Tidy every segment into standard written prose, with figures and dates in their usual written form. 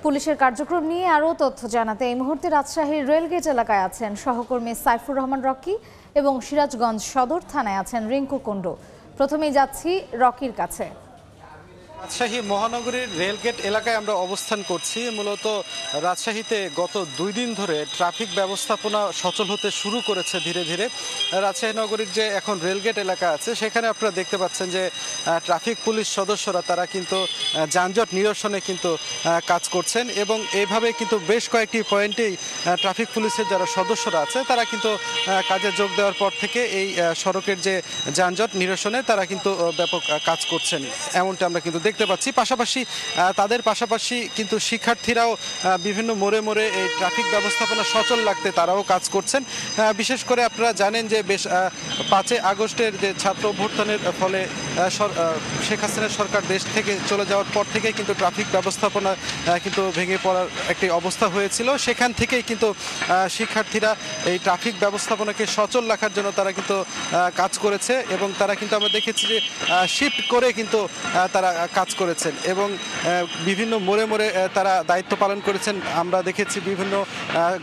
পুলিশের কার্যক্রম নিয়ে আরও তথ্য জানাতে এই মুহূর্তে রাজশাহীর রেলগেট এলাকায় আছেন সহকর্মী সাইফুর রহমান রকি এবং সিরাজগঞ্জ সদর থানায় আছেন রিঙ্কু কুণ্ডু। প্রথমেই যাচ্ছি রকির কাছে। রাজশাহী মহানগরীর রেলগেট এলাকায় আমরা অবস্থান করছি। মূলত রাজশাহীতে গত 2 দিন ধরে ট্রাফিক ব্যবস্থাপনা সচল হতে শুরু করেছে ধীরে ধীরে। রাজশাহী নগরীর যে এখন রেলগেট এলাকা আছে সেখানে আপনারা দেখতে পাচ্ছেন যে ট্রাফিক পুলিশ সদস্যরা তারা কিন্তু যানজট নিরসনে কিন্তু কাজ করছেন এবং এইভাবে কিন্তু বেশ কয়েকটি পয়েন্টেই ট্রাফিক পুলিশের যারা সদস্যরা আছে তারা কিন্তু কাজে যোগ দেওয়ার পর থেকে এই সড়কের যে যানজট নিরসনে তারা কিন্তু ব্যাপক কাজ করছেন, এমনটা আমরা কিন্তু দেখতে পাচ্ছি। তাদের পাশাপাশি কিন্তু শিক্ষার্থীরাও বিভিন্ন মোড়ে মোড়ে এই ট্রাফিক ব্যবস্থাপনা সচল রাখতে তারাও কাজ করছেন। বিশেষ করে আপনারা জানেন যে বেশ 5 আগস্টের যে ছাত্র অভ্যুত্থানের ফলে শেখ হাসিনা সরকার দেশ থেকে চলে যাওয়ার পর থেকেই কিন্তু ট্রাফিক ব্যবস্থাপনা কিন্তু ভেঙে পড়ার একটি অবস্থা হয়েছিল। সেখান থেকেই কিন্তু শিক্ষার্থীরা এই ট্রাফিক ব্যবস্থাপনাকে সচল রাখার জন্য তারা কিন্তু কাজ করেছে এবং তারা কিন্তু আমরা দেখেছি যে শিফট করে কিন্তু তারা কাজ করেছেন এবং বিভিন্ন মোড়ে মোড়ে তারা দায়িত্ব পালন করেছেন। আমরা দেখেছি বিভিন্ন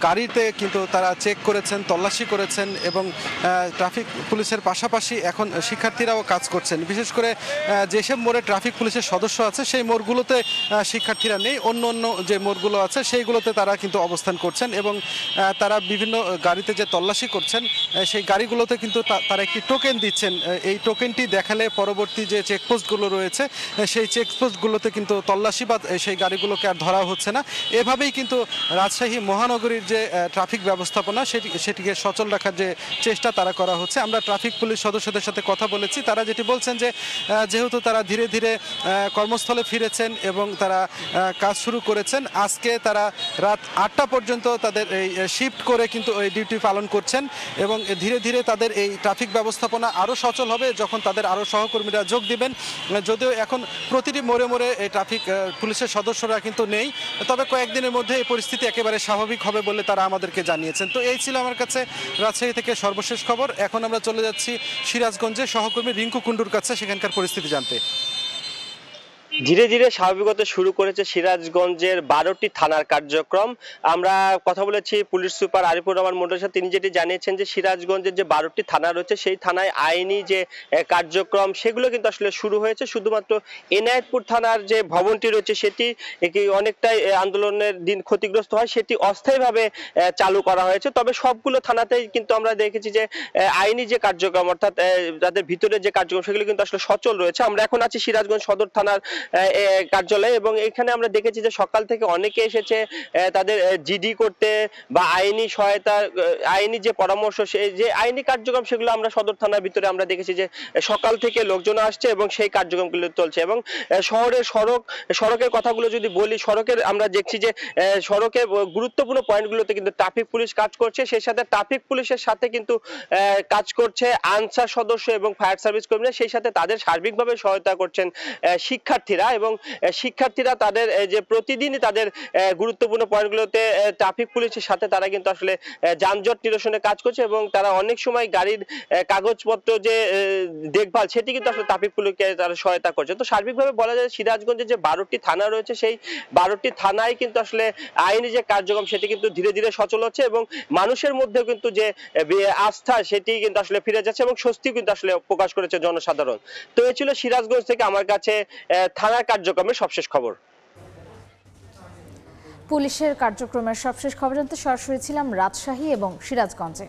গাড়িতে কিন্তু তারা চেক করেছেন, তল্লাশি করেছেন এবং ট্রাফিক পুলিশের পাশাপাশি এখন শিক্ষার্থীরাও কাজ করছেন। বিশেষ করে যেসব মোড়ে ট্রাফিক পুলিশের সদস্য আছে সেই মোড়গুলোতে শিক্ষার্থীরা নেই, অন্য অন্য যে মোড়গুলো আছে সেইগুলোতে তারা কিন্তু অবস্থান করছেন এবং তারা বিভিন্ন গাড়িতে যে তল্লাশি করছেন সেই গাড়িগুলোতে কিন্তু তারা একটি টোকেন দিচ্ছেন। এই টোকেনটি দেখালে পরবর্তী যে চেকপোস্টগুলো রয়েছে সেই চেকপোস্টগুলোতে কিন্তু তল্লাশি বা সেই গাড়িগুলোকে আর ধরা হচ্ছে না। এভাবেই কিন্তু রাজশাহী মহানগরীর যে ট্রাফিক ব্যবস্থাপনা সেটিকে সচল রাখার যে চেষ্টা তারা করা হচ্ছে। আমরা ট্রাফিক পুলিশ সদস্যদের সাথে কথা বলেছি, তারা যেটি বলছেন যে যেহেতু তারা ধীরে ধীরে কর্মস্থলে ফিরেছেন এবং তারা কাজ শুরু করেছেন, আজকে তারা রাত 8টা পর্যন্ত তাদের এই শিফট করে কিন্তু এই ডিউটি পালন করছেন এবং ধীরে ধীরে তাদের এই ট্রাফিক ব্যবস্থাপনা আরও সচল হবে যখন তাদের আরও সহকর্মীরা যোগ দিবেন। যদিও এখন প্রতিটি মোড়ে মোড়ে এই ট্রাফিক পুলিশের সদস্যরা কিন্তু নেই, তবে কয়েকদিনের মধ্যে এই পরিস্থিতি একেবারে স্বাভাবিক হবে বলে তারা আমাদেরকে জানিয়েছেন। তো এই ছিল আমার কাছে রাজশাহী থেকে সর্বশেষ খবর। এখন আমরা চলে যাচ্ছি সিরাজগঞ্জে সহকর্মী রিঙ্কু কুণ্ডুর কাছে সেখানকার পরিস্থিতি জানতে। ধীরে ধীরে স্বাভাবিকতা শুরু করেছে সিরাজগঞ্জের 12টি থানার কার্যক্রম। আমরা কথা বলেছি পুলিশ সুপার আরিফুর রহমান মন্ডলের সাথে, তিনি যেটি জানিয়েছেন যে সিরাজগঞ্জের যে 12টি থানা রয়েছে সেই থানায় আইনি যে কার্যক্রম সেগুলো কিন্তু আসলে শুরু হয়েছে। শুধুমাত্র এনায়েতপুর থানার যে ভবনটি রয়েছে সেটি অনেকটাই আন্দোলনের দিন ক্ষতিগ্রস্ত হয়, সেটি অস্থায়ীভাবে চালু করা হয়েছে। তবে সবগুলো থানাতেই কিন্তু আমরা দেখেছি যে আইনি যে কার্যক্রম অর্থাৎ তাদের ভিতরে যে কার্যক্রম সেগুলো কিন্তু আসলে সচল রয়েছে। আমরা এখন আছি সিরাজগঞ্জ সদর থানার কার্যালয়ে এবং এখানে আমরা দেখেছি যে সকাল থেকে অনেকে এসেছে তাদের জিডি করতে বা আইনি সহায়তা, আইনি যে পরামর্শ, যে আইনি কার্যক্রম সেগুলো আমরা সদর থানার ভিতরে আমরা দেখেছি যে সকাল থেকে লোকজন আসছে এবং সেই কার্যক্রমগুলো চলছে। এবং শহরের সড়কের কথাগুলো যদি বলি, সড়কের আমরা দেখছি যে সড়কের গুরুত্বপূর্ণ পয়েন্টগুলোতে কিন্তু ট্রাফিক পুলিশ কাজ করছে, সেই সাথে ট্রাফিক পুলিশের সাথে কিন্তু কাজ করছে আনসার সদস্য এবং ফায়ার সার্ভিস কর্মীরা, সেই সাথে তাদের সার্বিকভাবে সহায়তা করছেন শিক্ষার্থীরা। এবং শিক্ষার্থীরা তাদের যে প্রতিদিনই তাদের গুরুত্বপূর্ণ পয়েন্টগুলোতে ট্রাফিক পুলিশের সাথে তারা কিন্তু আসলে যানজট নিরসনে কাজ করছে এবং তারা অনেক সময় গাড়ির কাগজপত্র যে দেখভাল সেটি কিন্তু আসলে ট্রাফিক পুলিশকে তারা সহায়তা করছে। তো সার্বিকভাবে বলা যায় সিরাজগঞ্জে যে 12টি থানা রয়েছে সেই 12টি থানায় কিন্তু আসলে আইনি যে কার্যক্রম সেটি কিন্তু ধীরে ধীরে সচল হচ্ছে এবং মানুষের মধ্যেও কিন্তু যে আস্থা সেটি কিন্তু আসলে ফিরে যাচ্ছে এবং স্বস্তি কিন্তু আসলে প্রকাশ করেছে জনসাধারণ। তো এই ছিল সিরাজগঞ্জ থেকে আমার কাছে থানার কার্যক্রমের সবশেষ খবর। পুলিশের কার্যক্রমের সবশেষ খবর জানতে সরাসরি ছিলাম রাজশাহী এবং সিরাজগঞ্জে।